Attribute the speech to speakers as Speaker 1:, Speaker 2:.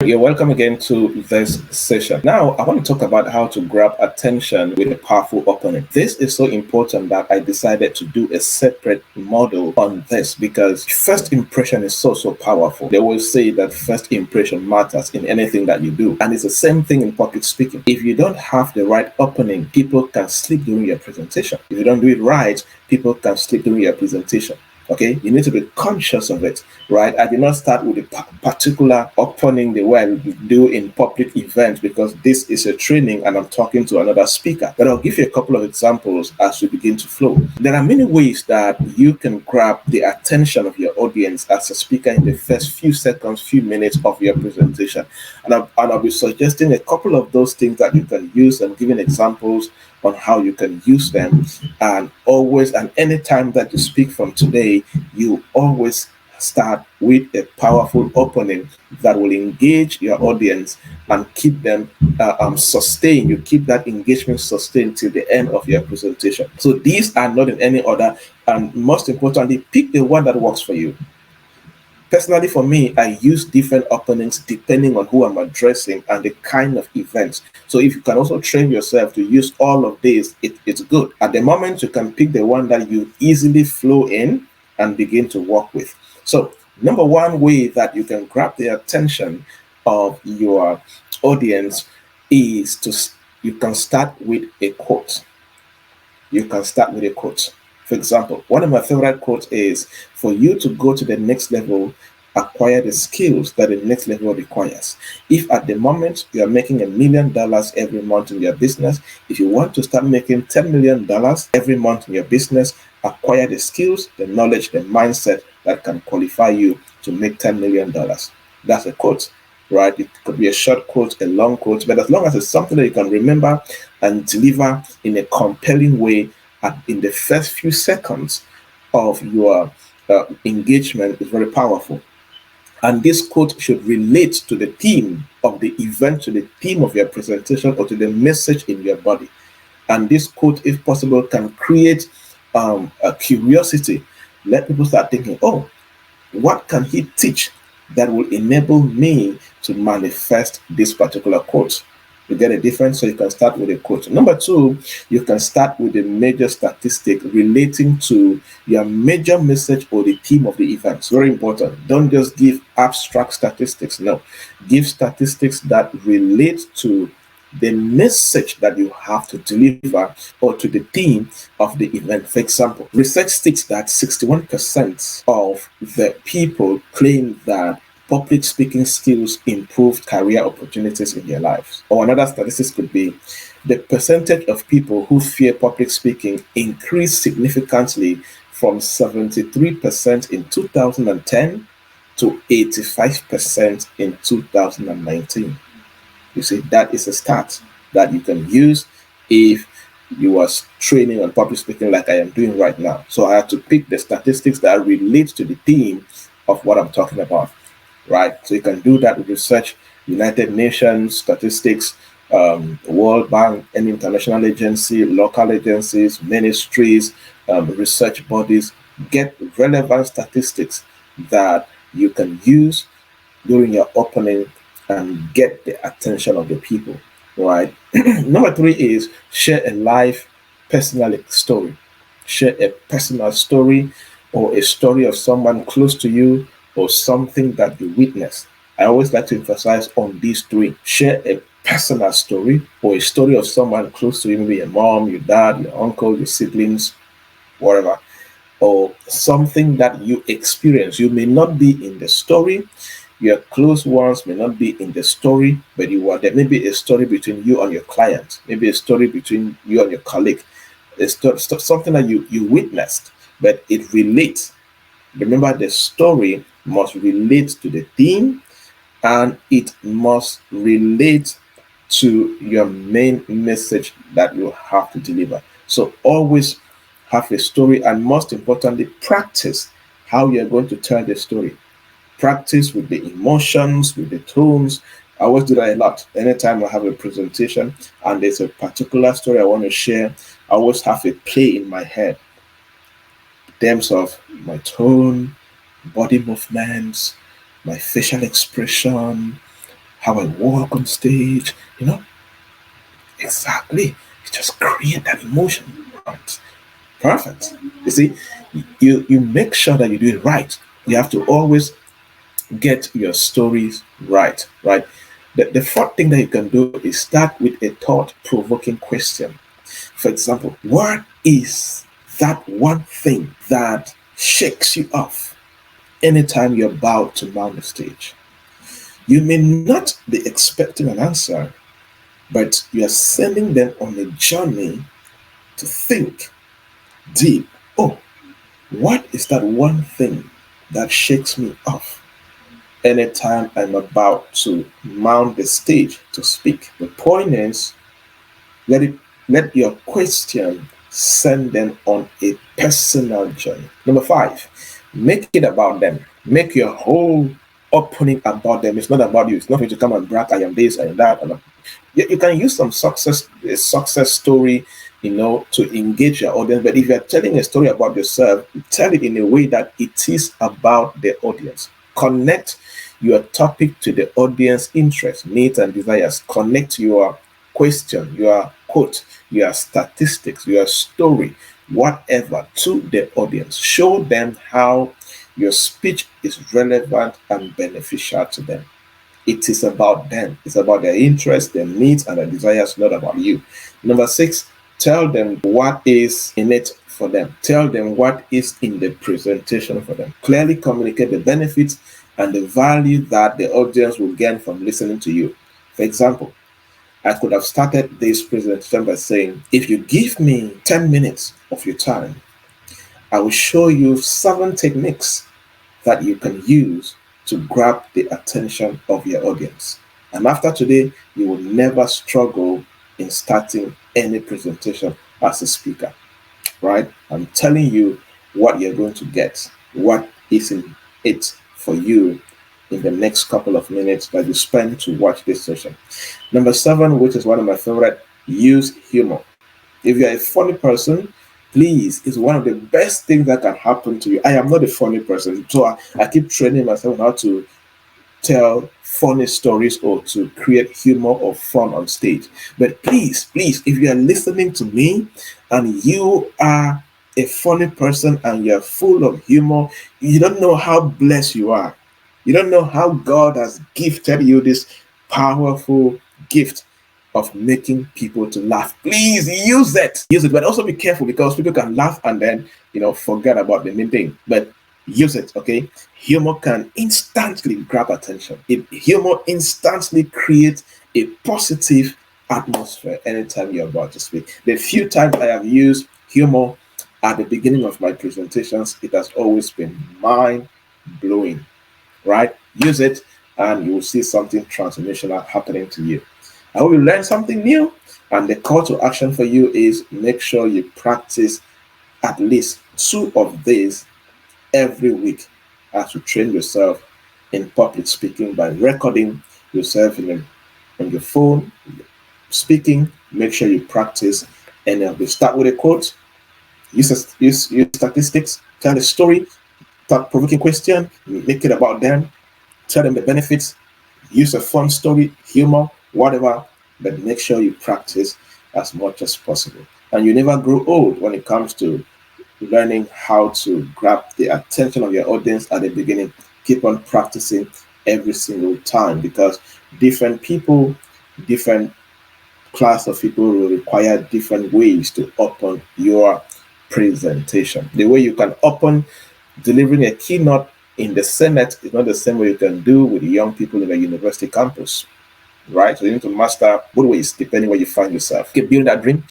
Speaker 1: You're welcome again to this session. Now, I want to talk about how to grab attention with a powerful opening. This is so important that I decided to do a separate model on this because first impression is so powerful. They will say that first impression matters in anything that you do. And it's the same thing in public speaking. If you don't have the right opening, people can sleep during your presentation. If you don't do it right, people can sleep during your presentation. Okay, you need to be conscious of it, right? I did not start with a particular opening the way I do in public events because this is a training and I'm talking to another speaker. But I'll give you a couple of examples as we begin to flow. There are many ways that you can grab the attention of your audience as a speaker in the first few seconds, few minutes of your presentation. And I'll be suggesting a couple of those things that you can use and giving examples on how you can use them. And always and anytime that you speak from today, you always start with a powerful opening that will engage your audience and keep them sustained. You keep that engagement sustained till the end of your presentation. So these are not in any order, and most importantly, pick the one that works for you. Personally, for me, I use different openings depending on who I'm addressing and the kind of events. So if you can also train yourself to use all of these, it's good. At the moment, you can pick the one that you easily flow in and begin to work with. So number one way that you can grab the attention of your audience is you can start with a quote. You can start with a quote. For example, one of my favorite quotes is, for you to go to the next level, acquire the skills that the next level requires. If at the moment you are making $1 million every month in your business, if you want to start making $10 million every month in your business, acquire the skills, the knowledge, the mindset that can qualify you to make $10 million. That's a quote, right? It could be a short quote, a long quote, but as long as it's something that you can remember and deliver in a compelling way in the first few seconds of your engagement, is very powerful. And this quote should relate to the theme of the event, to the theme of your presentation, or to the message in your body. And this quote, if possible, can create a curiosity. Let people start thinking, oh, what can he teach that will enable me to manifest this particular quote? You get a difference, so you can start with a quote. Number two, you can start with a major statistic relating to your major message or the theme of the event. It's very important. Don't just give abstract statistics. No, give statistics that relate to the message that you have to deliver or to the theme of the event. For example, research states that 61% of the people claim that public speaking skills improve career opportunities in their lives. Or another statistic could be the percentage of people who fear public speaking increased significantly from 73% in 2010 to 85% in 2019. You see, that is a stat that you can use if you are training on public speaking like I am doing right now. So I have to pick the statistics that relate to the theme of what I'm talking about, right? So you can do that with research, United Nations statistics, World Bank, any international agency, local agencies, ministries, research bodies. Get relevant statistics that you can use during your opening and get the attention of the people, right? Number three is share a live personal story. Share a personal story or a story of someone close to you or something that you witnessed. I always like to emphasize on these three. Share a personal story or a story of someone close to you, maybe your mom, your dad, your uncle, your siblings, whatever, or something that you experience. You may not be in the story, your close ones may not be in the story, but you are there. Maybe a story between you and your client, maybe a story between you and your colleague, something that you witnessed, but it relates. Remember, the story must relate to the theme and it must relate to your main message that you have to deliver. So always have a story, and most importantly, practice how you're going to tell the story. Practice with the emotions, with the tones. I always do that a lot. Anytime I have a presentation and there's a particular story I want to share, I always have a play in my head in terms of my tone, body movements, my facial expression, how I walk on stage, exactly. You just create that emotion. Right? Perfect. You see, you make sure that you do it right. You have to always get your stories right. Right. The fourth thing that you can do is start with a thought-provoking question. For example, what is that one thing that shakes you off anytime you're about to mount the stage? You may not be expecting an answer, but you are sending them on a journey to think deep. Oh, what is that one thing that shakes me off anytime I'm about to mount the stage to speak? The point is, let it let your question send them on a personal journey. Number five, make it about them. Make your whole opening about them. It's not about you. It's not going to come and brag, I am this, I am that. You can use some success story, to engage your audience. But if you're telling a story about yourself, tell it in a way that it is about the audience. Connect your topic to the audience interests, needs, and desires. Connect your question, your quote, your statistics, your story, whatever, to the audience. Show them how your speech is relevant and beneficial to them. It is about them. It's about their interests, their needs, and their desires, not about you. Number six, tell them what is in it for them. Tell them what is in the presentation for them. Clearly communicate the benefits and the value that the audience will gain from listening to you. For example, I could have started this presentation by saying, if you give me 10 minutes of your time, I will show you 7 techniques that you can use to grab the attention of your audience. And after today, you will never struggle in starting any presentation as a speaker, right? I'm telling you what you're going to get, what is in it for you in the next couple of minutes that you spend to watch this session. Number 7, which is one of my favorite, use humor. If you're a funny person, please, it's one of the best things that can happen to you. I am not a funny person, so I keep training myself on how to tell funny stories or to create humor or fun on stage. But please, if you are listening to me and you are a funny person and you're full of humor, you don't know how blessed you are. You don't know how God has gifted you this powerful gift of making people to laugh. Please use it. Use it, but also be careful because people can laugh and then forget about the main thing. But use it, okay? Humor can instantly grab attention. Humor instantly creates a positive atmosphere anytime you're about to speak. The few times I have used humor at the beginning of my presentations, it has always been mind blowing, right? Use it and you will see something transformational happening to you. I hope you learned something new. And the call to action for you is make sure you practice at least 2 of these every week as you train yourself in public speaking by recording yourself on your phone, speaking. Make sure you practice any of this. Start with a quote, use statistics, tell a story, thought-provoking question, make it about them, tell them the benefits, use a fun story, humor, whatever, but make sure you practice as much as possible. And you never grow old when it comes to learning how to grab the attention of your audience at the beginning. Keep on practicing every single time because different people, different class of people will require different ways to open your presentation. The way you can open delivering a keynote in the Senate is not the same way you can do with young people in a university campus, right? So you need to master both ways depending where you find yourself. Keep building that dream.